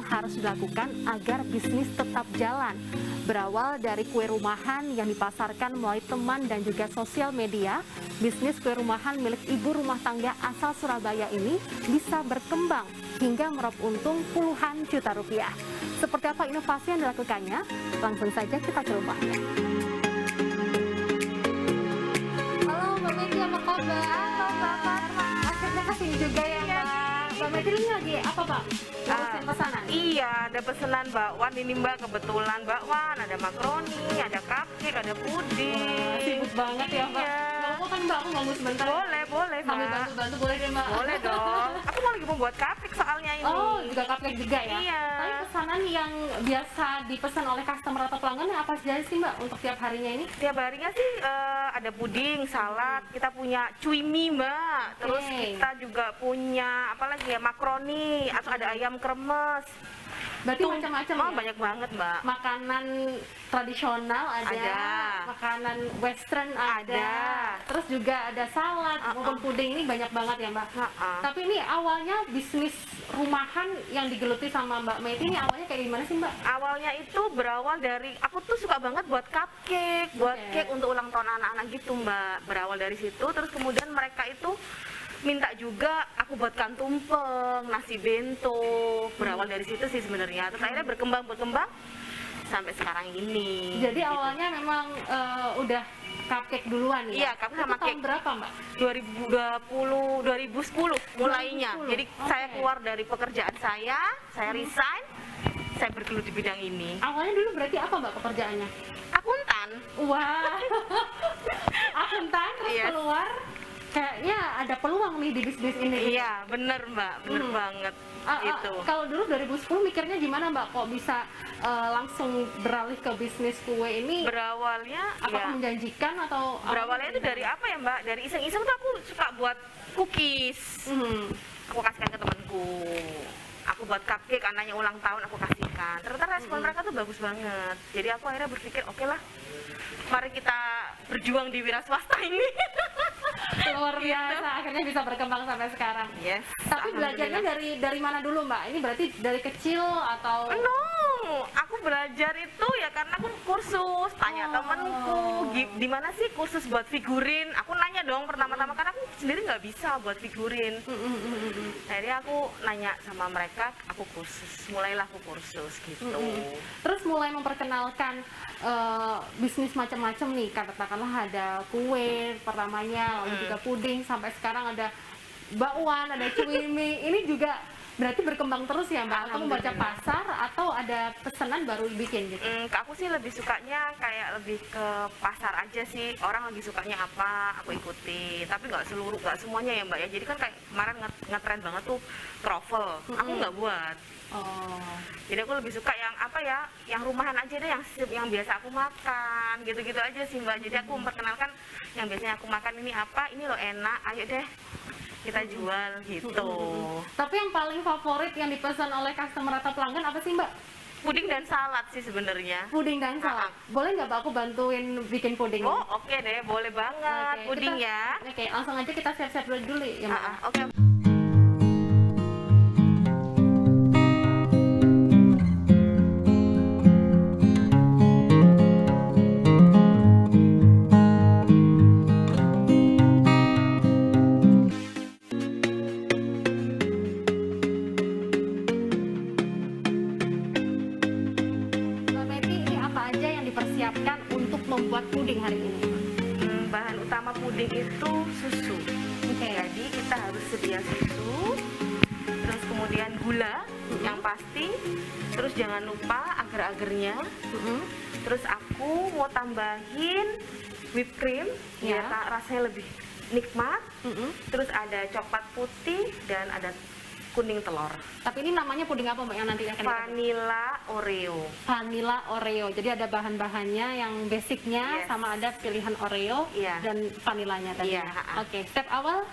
yang harus dilakukan agar bisnis tetap jalan. Berawal dari kue rumahan yang dipasarkan melalui teman dan juga sosial media, bisnis kue rumahan milik ibu rumah tangga asal Surabaya ini bisa berkembang hingga meraup untung puluhan juta rupiah. Seperti apa inovasi yang dilakukannya? Langsung saja kita coba. Halo Mbak Meti, apa kabar? Halo Mbak Farma. Akhirnya kesini juga ya Mbak. Mbak Meti ini lagi apa Pak? Ngurusin pesanan? Iya, ada pesanan bakwan ini Mbak, kebetulan bakwan, ada makaroni, ada cupcake, ada puding. Sibuk banget ya Mbak. Iya. Mau kan Mbak, aku ngomong sebentar. Boleh Sambil Mbak. bantu-bantu boleh deh Mbak. Boleh dong. Aku mau lagi membuat cupcake soalnya ini. Oh, juga cupcake juga ya? Iya. Tapi pesanan yang biasa dipesan oleh customer atau pelanggan yang apa saja sih Mbak untuk tiap harinya ini? Tiap harinya sih ada puding, salad, kita punya cuimi Mbak. Terus Oke. kita juga punya apa lagi ya, makaroni, atau ada ayam kremes. Berarti macam-macam Oh, ya? banyak banget Mbak. Makanan tradisional ada, makanan western ada, terus juga ada salad maupun puding, ini banyak banget ya Mbak. Tapi ini awalnya bisnis rumahan yang digeluti sama Mbak Meti ini awalnya kayak gimana sih Mbak? Awalnya itu berawal dari aku tuh suka banget buat cupcake, buat cake untuk ulang tahun anak-anak gitu Mbak. Berawal dari situ, terus kemudian mereka itu minta juga aku buatkan tumpeng, nasi bento. Berawal dari situ sih sebenarnya. Terus akhirnya berkembang sampai sekarang ini. Jadi gitu. awalnya memang udah cupcake duluan ya? Iya, cupcake sama Itu tahun cake. berapa Mbak? 2010 mulainya. 2010. Jadi saya Oke. keluar dari pekerjaan saya resign, saya bergelut di bidang ini. Awalnya dulu berarti apa Mbak pekerjaannya? Akuntan. Wah, akuntan terus Yes. keluar, kayaknya ada peluang nih di bisnis ini. Iya, bener Mbak, bener banget. Itu. Kalau dulu 2010 mikirnya gimana Mbak? Kok bisa langsung beralih ke bisnis kue ini? Berawalnya Apakah ya, menjanjikan atau? berawalnya itu dari apa ya Mbak? Dari iseng-iseng tuh aku suka buat cookies. Aku kasihkan ke temanku. Aku buat cupcake, anaknya ulang tahun aku kasihkan. Ternyata respon mereka tuh bagus banget. Jadi aku akhirnya berpikir, oke lah, mari kita berjuang di wira swasta ini. Luar biasa, akhirnya bisa berkembang sampai sekarang. Yes. Tapi belajarnya dari mana dulu Mbak? Ini berarti dari kecil atau? No, aku belajar itu ya karena aku kursus, tanya temanku, di mana sih kursus buat figurin? Aku nanya dong pertama-tama karena aku sendiri nggak bisa buat figurin. Akhirnya aku nanya sama mereka, aku kursus, mulailah aku kursus gitu. Terus mulai memperkenalkan bisnis macam-macam nih, katakanlah ada kue pertamanya, lalu juga puding, sampai sekarang ada bakwan, ada cuimi. Ini juga berarti berkembang terus ya Mbak? Atau membaca pasar atau ada pesanan baru bikin gitu? Aku sih lebih sukanya kayak lebih ke pasar aja sih. Orang lagi sukanya apa, aku ikuti. Tapi nggak semuanya ya Mbak ya. Jadi kan kayak kemarin ngetren banget tuh truffle. Aku nggak buat. Oh, Jadi aku lebih suka yang apa ya, yang rumahan aja deh, yang biasa aku makan, gitu-gitu aja sih Mbak. Jadi aku memperkenalkan yang biasanya aku makan ini apa, ini loh enak, ayo deh kita jual gitu. tapi yang paling favorit yang dipesan oleh customer atau pelanggan apa sih Mbak? Puding dan salad sih sebenarnya. Puding dan salad. Boleh nggak Mbak aku bantuin bikin puding? Oh oke deh, boleh banget. Oke, Puding kita- ya. Oke, langsung aja kita siap-siap dulu ya Mbak. Oke. Mbak Meti, ini apa aja yang dipersiapkan untuk membuat puding hari ini? Bahan utama puding itu susu. Jadi kita harus sedia susu, terus kemudian gula yang pasti, terus jangan lupa agar-agarnya. Terus aku mau tambahin whipped cream biar rasanya lebih nikmat. Terus ada coklat putih dan ada kuning telur. Tapi ini namanya puding apa Mbak yang nanti akan kita- Vanilla Oreo. Vanilla Oreo. Jadi ada bahan-bahannya yang basicnya Yes. sama ada pilihan Oreo Iya. dan vanilanya tadi. Iya. Oke, step awal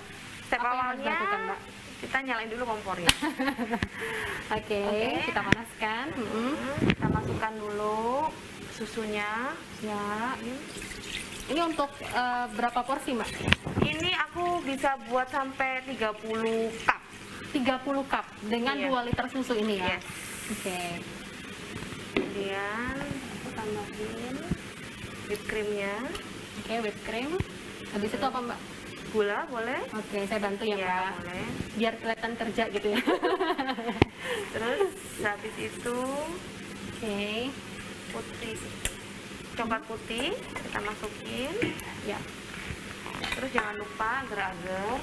Step apa yang harus awalnya dilakukan, Mbak? kita nyalain dulu kompornya. Oke, kita panaskan. Kita masukkan dulu susunya. Ya. Ini untuk berapa porsi Mbak? Ini aku bisa buat sampai 30 cup. 30 cup dengan Iya. 2 liter susu ini ya. Yes. Oke. Kemudian tambahin whipped creamnya. Oke, whipped cream. Habis itu apa, Mbak? Gula boleh? Oke, saya bantu ya, Iya, Mbak. boleh. Biar kelihatan kerja gitu ya. Terus habis itu Oke. putih, coklat putih kita masukin. Ya. Terus jangan lupa agar-agar,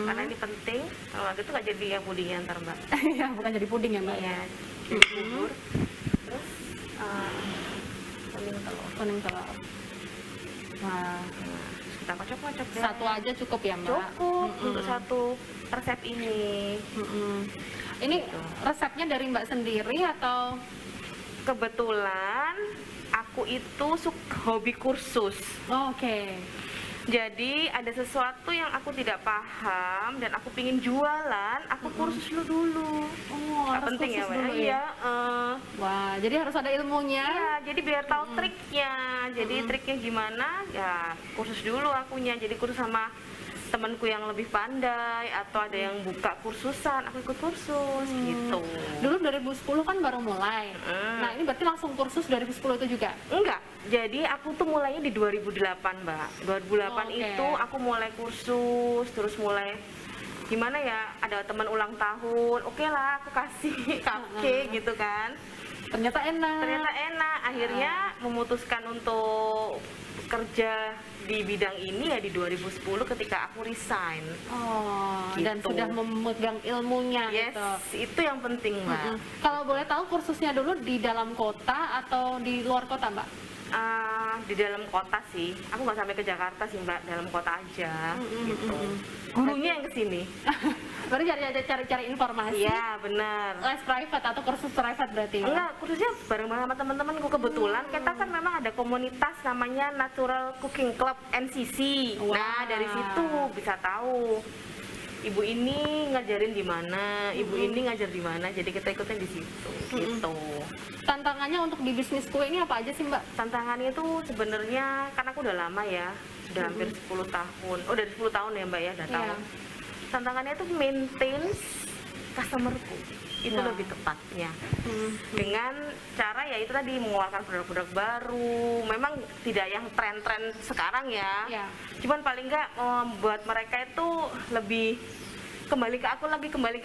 karena ini penting. Kalau agar itu nggak jadi ya pudingnya ntar, Mbak. Ya, bukan jadi puding ya, Mbak. Iya, jadi bubur. Terus kuning telur. Kuning telur. Wah, Nah, kita kocok-kocok deh. satu aja cukup ya, Mbak? Cukup untuk satu resep ini. Ini resepnya dari Mbak sendiri atau? Kebetulan aku itu hobi kursus. Oh, oke. Jadi ada sesuatu yang aku tidak paham dan aku pingin jualan, aku kursus dulu. Oh, Nggak harus penting ya, kursus Mbak? dulu ya? Iya. Wah, jadi harus ada ilmunya. Iya, jadi biar tahu triknya. Jadi triknya gimana? Ya kursus dulu akunya. Jadi kursus sama temanku yang lebih pandai atau ada yang buka kursusan, aku ikut kursus gitu. Dulu 2010 kan baru mulai. Nah, ini berarti langsung kursus 2010 itu juga? Enggak, jadi aku tuh mulainya di 2008, Mbak. 2008 Oke. itu aku mulai kursus, terus mulai gimana ya, ada teman ulang tahun, oke lah aku kasih cupcake gitu kan. Ternyata enak. Akhirnya memutuskan untuk kerja di bidang ini ya di 2010 ketika aku resign. Oh, dan Gitu. sudah memegang ilmunya Yes, gitu. itu yang penting, Mbak. Kalau boleh tahu kursusnya dulu di dalam kota atau di luar kota, Mbak? Di dalam kota sih, aku nggak sampai ke Jakarta sih, Mbak, dalam kota aja gitu. Gurunya yang kesini. Baru cari informasi. Iya, benar. Les private atau kursus private berarti? Enggak, kursusnya bareng-bareng sama teman-temanku. Kebetulan kita kan memang ada komunitas namanya Natural Cooking Club NCC. Wah. Nah, dari situ bisa tahu ibu ini ngajarin di mana, ibu ini ngajar di mana. Jadi kita ikutin di situ gitu. Tantangannya untuk di bisnis kue ini apa aja sih, Mbak? Tantangannya itu sebenarnya karena aku udah lama ya, udah hampir 10 tahun. Oh, dari 10 tahun ya, Mbak ya, udah tahu. Iya. Tantangannya itu maintain customerku. Itu Wah. lebih tepatnya. Dengan cara ya itu tadi mengeluarkan produk-produk baru. Memang tidak yang tren-tren sekarang ya. Iya. Cuman paling nggak membuat mereka itu lebih kembali ke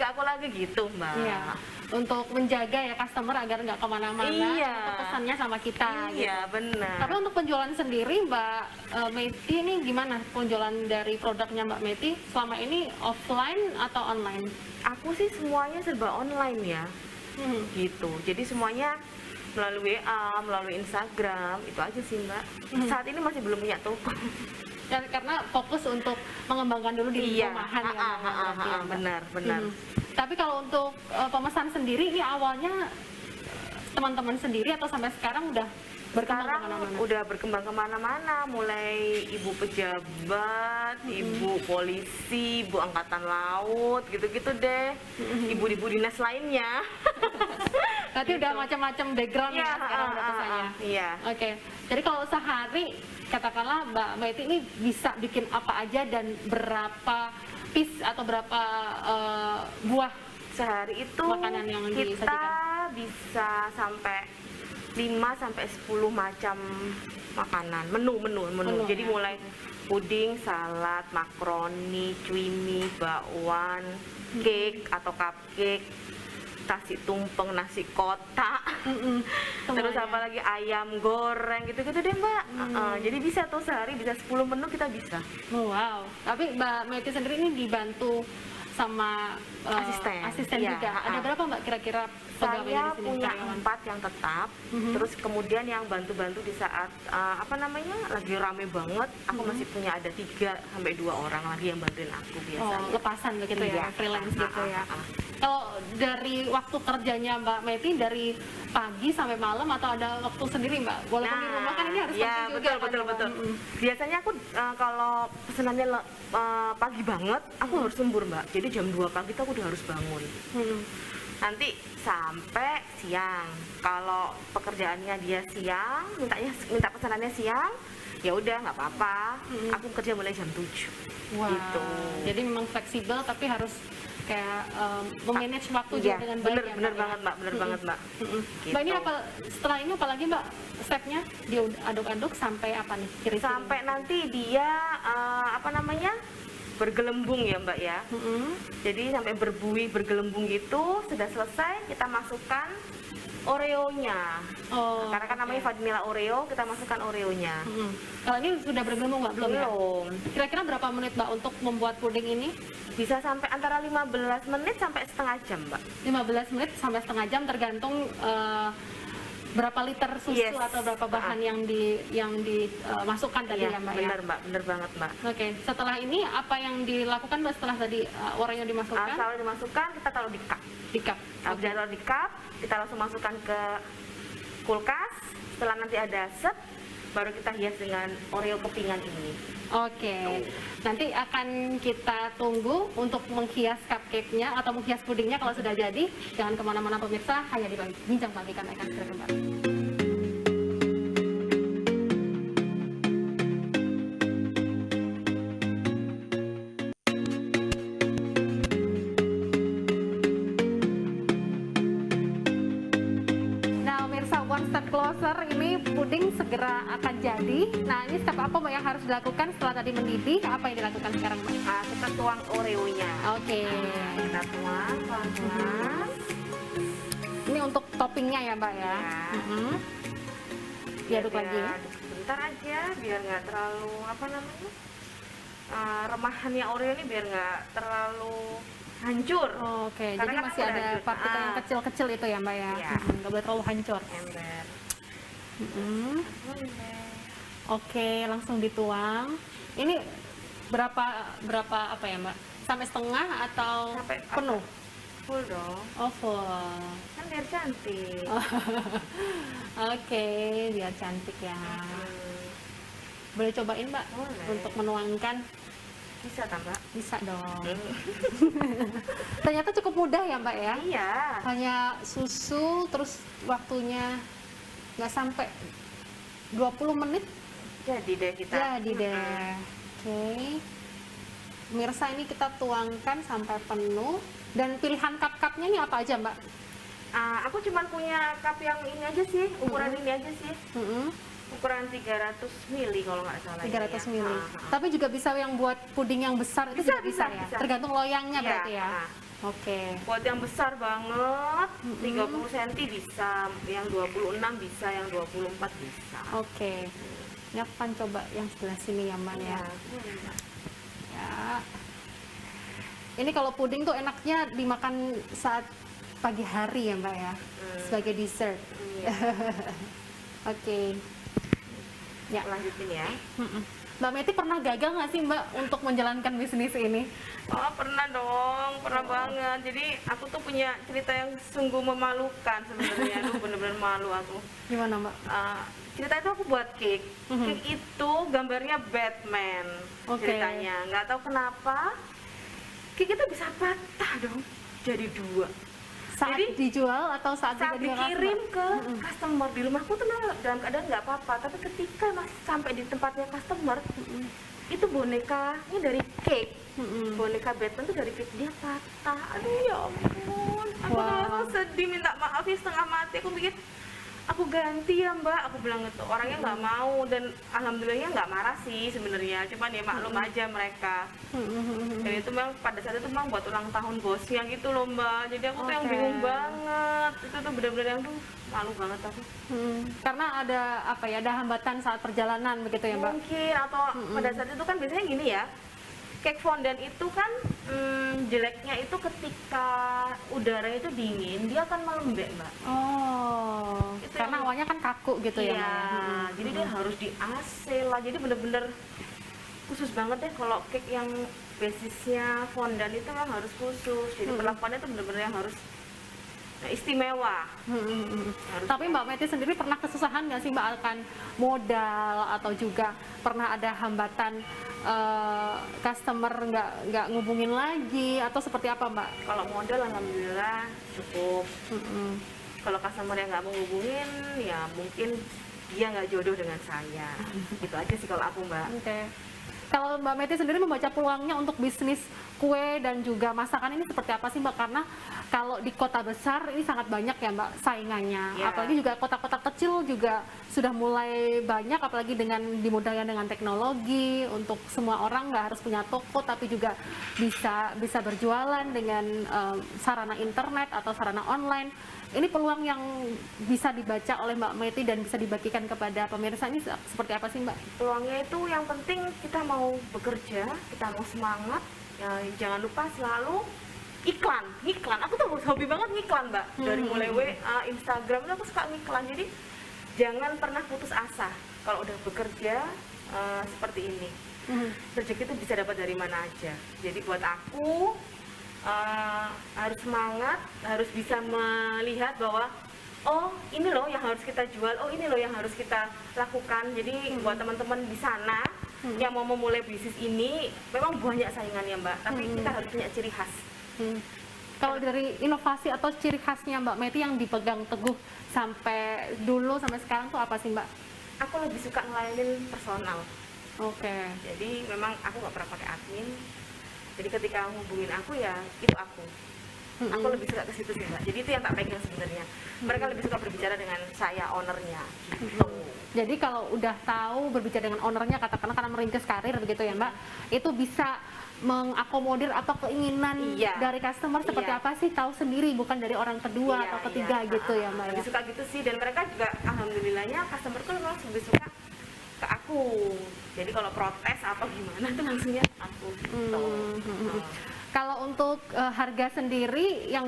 aku lagi gitu, Mbak. Iya. Untuk menjaga ya customer agar nggak kemana-mana. Iya. Tetap pesannya sama kita. Gitu. Iya, benar. Tapi untuk penjualan sendiri, Mbak Meti ini gimana penjualan dari produknya Mbak Meti selama ini offline atau online? Aku sih semuanya serba online ya. Gitu. Jadi semuanya melalui WA, melalui Instagram, itu aja sih, Mbak. Saat ini masih belum punya toko. Dan karena fokus untuk mengembangkan dulu di Iya, rumahan ya, Mbak, berarti ya, Mbak. benar. Tapi kalau untuk pemesan sendiri ini awalnya teman-teman sendiri atau sampai sekarang udah berkembang Sekarang kemana-mana? udah berkembang kemana-mana, mulai ibu pejabat, ibu polisi, ibu angkatan laut, gitu-gitu deh, ibu-ibu dinas lainnya. Berarti udah macam-macam background Iya, ya sekarang udah pesannya. iya. Oke, jadi kalau sehari katakanlah Mbak Meti ini bisa bikin apa aja dan berapa piece atau berapa buah Sehari itu makanan yang kita disajikan? bisa sampai 5 sampai 10 macam makanan, menu. Jadi ya. mulai puding, salad, makaroni, cuimi, bakwan, cake atau cupcake, nasi tumpeng, nasi kotak, terus Semuanya. apa lagi ayam goreng gitu-gitu deh, Mbak. Jadi bisa tuh sehari bisa 10 menu kita bisa. Wow, tapi Mbak Meti sendiri ini dibantu sama asisten Iya, juga. Ada berapa Mbak kira-kira pegawai Saya di sini? punya karyawan? 4 yang tetap, terus kemudian yang bantu-bantu di saat lagi rame banget, aku masih punya ada 3 sampai 2 orang lagi yang bantuin aku Oh, biasanya. lepasan begitu Iya. ya, freelance gitu ya. Ah. Kalau dari waktu kerjanya Mbak Meti dari pagi sampai malam atau ada waktu sendiri Mbak? Walaupun di rumah kan ini harus ya, penting juga kan, betul. Mbak? Biasanya aku kalau pesenannya pagi banget, aku harus lembur, Mbak. Jadi jam 2 pagi tuh aku udah harus bangun. Nanti sampai siang. Kalau pekerjaannya dia siang, minta pesanannya siang, ya udah nggak apa-apa. Aku kerja mulai jam 7. Wah, Gitu. jadi memang fleksibel tapi harus kayak memanage waktu juga Iya, dengan baik. bener banget mbak, bener banget mbak. Gitu. Mbak, ini apa setelah ini apalagi mbak stepnya, diaduk-aduk sampai apa nih kira-kira? Sampai nanti dia bergelembung ya mbak ya. Jadi sampai berbuih bergelembung gitu, sudah selesai kita masukkan Oreonya. Karena kan namanya vanilla Oreo, kita masukkan Oreonya. Kalau ini sudah bergelembung mbak? Belum. Belum. Kira-kira berapa menit mbak untuk membuat puding ini? Bisa sampai antara 15 menit sampai setengah jam mbak. 15 menit sampai setengah jam tergantung berapa liter susu atau berapa bahan yang dimasukkan tadi ya mbak bener mbak, bener banget mbak. Oke, setelah ini apa yang dilakukan mbak setelah tadi Oreo dimasukkan? Setelah dimasukkan kita taruh di cup. Di cup. Taruh di cup, kita langsung masukkan ke kulkas. Setelah nanti ada set, baru kita hias dengan Oreo kepingan ini. Oke, nanti akan kita tunggu untuk menghias cupcake-nya atau menghias pudingnya kalau sudah jadi. Jangan kemana-mana pemirsa, hanya di Bincang Pagi, kami akan segera kembali. One step closer, ini puding segera akan jadi. Nah, ini step apa mbak yang harus dilakukan setelah tadi mendidih? Apa yang dilakukan sekarang mbak? Kita tuang Oreonya. Oke. Kita tuang pelan-pelan. Ini untuk toppingnya ya mbak ya? Diaduk lagi. Sebentar aja, biar nggak terlalu remahannya Oreo ini biar nggak terlalu hancur. Oke, karena jadi kan masih ada partikel yang kecil-kecil itu ya mbak ya? Nggak boleh terlalu hancur. Ember. Oke, langsung dituang. Ini berapa apa ya mbak? Sampai setengah atau sampai penuh? Full dong. Oh, full. Kan biar cantik. Oke, biar cantik ya. Boleh cobain mbak? Boleh. Untuk menuangkan? Bisa tambah? Bisa dong. Ternyata cukup mudah ya mbak ya? Iya. Hanya susu, terus waktunya nggak sampai 20 menit. Jadi deh kita. Jadi deh. Oke. Pemirsa, ini kita tuangkan sampai penuh. Dan pilihan cup-cupnya ini apa aja mbak? Aku cuma punya cup yang ini aja sih, ukuran ini aja sih. Ukuran 300 mili kalau nggak salah. 300 mili. Ya. Tapi juga bisa yang buat puding yang besar itu juga bisa ya? Bisa. Tergantung loyangnya Iya, berarti ya? Oke. Buat yang besar banget, 30 cm bisa, yang 26 bisa, yang 24 bisa. Oke. Ini aku akan coba yang sebelah sini ya mbak ya. Ya. Ini kalau puding tuh enaknya dimakan saat pagi hari ya mbak ya? Sebagai dessert. Oke. Ya, lanjutin ya. Mbak Meti pernah gagal nggak sih mbak untuk menjalankan bisnis ini? Oh pernah dong, pernah banget. Jadi aku tuh punya cerita yang sungguh memalukan sebenarnya. Aduh bener-bener malu aku. Gimana mbak? Cerita itu aku buat cake. Cake itu gambarnya Batman. Ceritanya. Nggak tahu kenapa cake itu bisa patah dong. Jadi dua. Saat jadi, dijual atau saat dikirim ke customer di rumahku tuh dalam keadaan nggak apa-apa, tapi ketika masih sampai di tempatnya customer itu bonekanya dari cake, boneka Batman tuh dari cake dia patah. Aduh ya ampun, aku langsung sedih minta maaf ya setengah mati. Aku pikir aku ganti ya mbak, aku bilang gitu. Orangnya nggak mau dan alhamdulillahnya nggak marah sih sebenarnya, cuman ya maklum aja mereka. Dan itu memang pada saat itu memang buat ulang tahun bosnya gitu loh mbak, jadi aku tuh yang bingung banget. Itu tuh bener-bener yang tuh malu banget aku. Karena ada apa ya, ada hambatan saat perjalanan begitu ya mbak? Mungkin, atau pada saat itu kan biasanya gini ya, cake fondant itu kan jeleknya itu ketika udara itu dingin dia akan melembek mbak. Oh, itu karena awalnya kan kaku gitu ya mbak ya? Jadi dia harus di AC lah, jadi bener-bener khusus banget deh kalau cake yang basisnya fondant itu kan harus khusus. Jadi perlakuannya itu bener-bener yang harus istimewa. Tapi Mbak Meti sendiri pernah kesusahan nggak sih mbak, akan modal atau juga pernah ada hambatan customer nggak ngubungin lagi atau seperti apa mbak? Kalau modal alhamdulillah cukup. Kalau customer yang nggak mau ngubungin ya mungkin dia nggak jodoh dengan saya. Gitu aja sih kalau aku mbak. Oke. Kalau Mbak Meti sendiri membaca peluangnya untuk bisnis kue dan juga masakan ini seperti apa sih Mbak? Karena kalau di kota besar ini sangat banyak ya Mbak saingannya. Ya. Apalagi juga kota-kota kecil juga sudah mulai banyak, apalagi dengan dimudahkan dengan teknologi untuk semua orang nggak harus punya toko, tapi juga bisa berjualan dengan sarana internet atau sarana online. Ini peluang yang bisa dibaca oleh Mbak Meti dan bisa dibagikan kepada pemirsa ini seperti apa sih Mbak? Peluangnya itu yang penting kita mau bekerja, kita mau semangat, ya, jangan lupa selalu iklan. Aku tuh hobi banget ngiklan Mbak. Dari mulai WA, Instagram, aku suka ngiklan. Jadi jangan pernah putus asa kalau udah bekerja seperti ini. Rezeki itu bisa dapat dari mana aja. Jadi buat aku harus semangat, harus bisa melihat bahwa oh ini loh yang harus kita jual, oh ini loh yang harus kita lakukan. Jadi buat teman-teman di sana yang mau memulai bisnis ini, memang banyak saingannya Mbak, tapi kita harus punya ciri khas. Kalau dari inovasi atau ciri khasnya Mbak Meti yang dipegang teguh sampai sekarang tuh apa sih Mbak? Aku lebih suka ngelayanin personal. Oke. Jadi memang aku nggak pernah pakai admin. Jadi ketika hubungin aku ya itu aku. Aku lebih suka ke situ sih Mbak. Jadi itu yang tak pegang sebenarnya. Mereka lebih suka berbicara dengan saya, ownernya. Gitu. Jadi kalau udah tahu berbicara dengan ownernya, katakanlah karena merintis karir begitu ya Mbak, itu bisa mengakomodir apa keinginan dari customer seperti apa sih, tahu sendiri, bukan dari orang kedua atau ketiga gitu ya Mbak. Lebih suka gitu sih, dan mereka juga alhamdulillahnya customerku memang lebih suka ke aku. Jadi kalau protes atau gimana tuh langsungnya aku gitu. Kalau untuk harga sendiri yang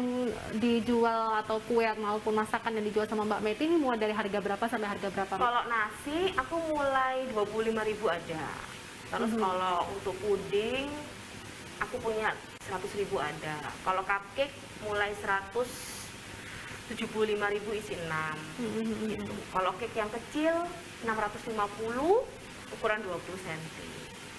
dijual atau kue maupun masakan yang dijual sama Mbak Meti ini mulai dari harga berapa sampai harga berapa? Kalau nasi aku mulai 25.000 ada. Terus kalau untuk puding aku punya 100.000 ada. Kalau cupcake mulai 175.000 isi 6 gitu. Kalau cake yang kecil 650 ukuran 20 cm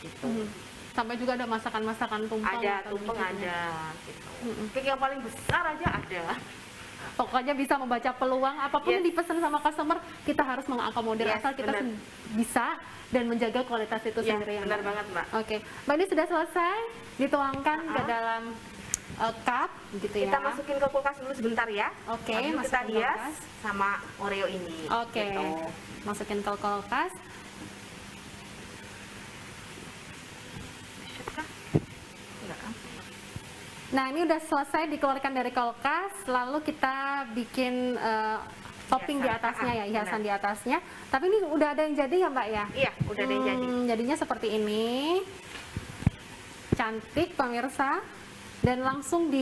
gitu. Sampai juga ada masakan-masakan tumpeng. Ada tumpeng ada gitu. Cake yang paling besar aja ada. Pokoknya bisa membaca peluang apapun yang dipesan sama customer, kita harus mengakomodir asal kita bisa dan menjaga kualitas itu sendiri. Benar banget Mbak. Oke, Mbak, ini sudah selesai dituangkan ke dalam cup gitu ya. Kita masukin ke kulkas dulu sebentar ya. Oke, kita hias sama Oreo ini. Oke, gitu. Masukin ke kulkas. Nah, ini udah selesai dikeluarkan dari kulkas, lalu kita bikin topping di atasnya ya, hiasan di atasnya. Tapi ini udah ada yang jadi ya Mbak ya? Iya, udah ada yang jadi. Jadinya seperti ini. Cantik pemirsa. Dan langsung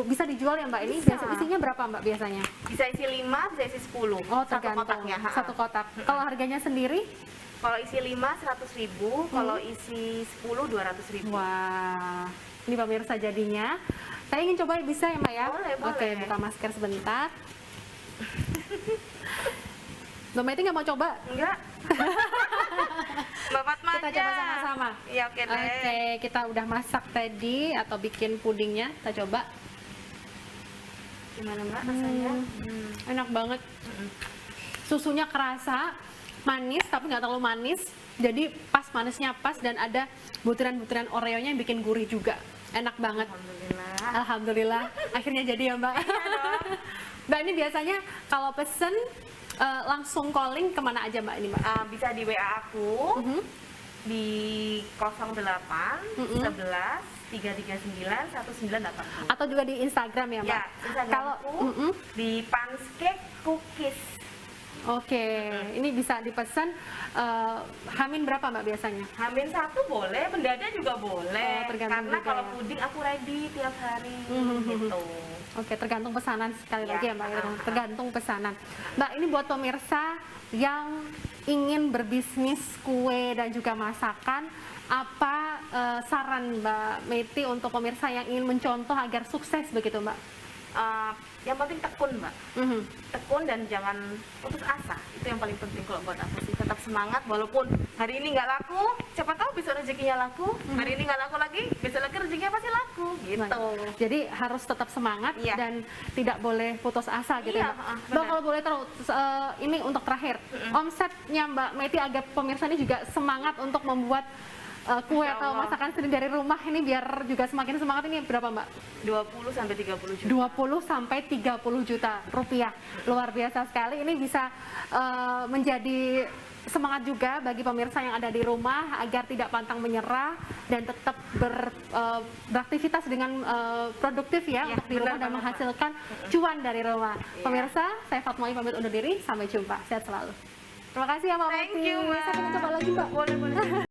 bisa dijual ya Mbak ini? Biasa isinya berapa Mbak biasanya? Bisa isi 5, bisa isi 10. Oh, satu kotaknya. Satu kotak. Kalau harganya sendiri? Kalau isi 5 100.000, kalau isi 10 200.000. Wah, ini pemirsa jadinya. Saya ingin coba, bisa ya Mbak ya? Boleh. Oke, buka masker sebentar. Mbak Meti nggak mau coba? Enggak. Mbak Fatma Kita aja. coba sama-sama. Iya, oke deh. Oke, kita udah masak tadi atau bikin pudingnya, kita coba. Gimana Mbak rasanya? Enak banget. Susunya kerasa, manis tapi nggak terlalu manis. Jadi pas, manisnya pas, dan ada butiran-butiran Oreo-nya yang bikin gurih juga. Enak banget. Alhamdulillah. Akhirnya jadi ya Mbak. Mbak, ini biasanya kalau pesen langsung calling kemana aja Mbak ini Mbak? Bisa di WA aku di 08 11 339 1980. Atau juga di Instagram ya Mbak? Ya, Instagramku di Pancake Cookies. Oke, ini bisa dipesan hamin berapa Mbak biasanya? Hamin 1 boleh, mendadak juga boleh. Tergantung Karena juga kalau ya. puding aku ready tiap hari gitu. Oke, tergantung pesanan sekali lagi ya Mbak, tergantung pesanan. Mbak, ini buat pemirsa yang ingin berbisnis kue dan juga masakan, apa saran Mbak Meti untuk pemirsa yang ingin mencontoh agar sukses begitu Mbak? Yang penting tekun Mbak, tekun dan jangan putus asa, itu yang paling penting kalau buat aku sih. Tetap semangat walaupun hari ini nggak laku, siapa tahu besok rezekinya laku. Hari ini nggak laku lagi, besok lagi rezekinya pasti laku gitu. Jadi harus tetap semangat dan tidak boleh putus asa gitu ya Mbak. Mbak, kalau boleh tahu ini untuk terakhir, omsetnya Mbak Meti agar pemirsa ini juga semangat untuk membuat kue Insya atau Allah. masakan sendiri dari rumah ini biar juga semakin semangat ini berapa Mbak? 20 sampai 30 juta. 20 sampai 30 juta rupiah. Luar biasa sekali. Ini bisa menjadi semangat juga bagi pemirsa yang ada di rumah agar tidak pantang menyerah dan tetap beraktivitas dengan produktif ya, untuk di rumah benar dan banget, menghasilkan cuan dari rumah. Iya. Pemirsa, saya Fatmawati pamit undur diri. Sampai jumpa. Sehat selalu. Terima kasih ya Mbak Thank Wati. you, Mbak. Saya pengen coba lagi Mbak. Boleh, boleh.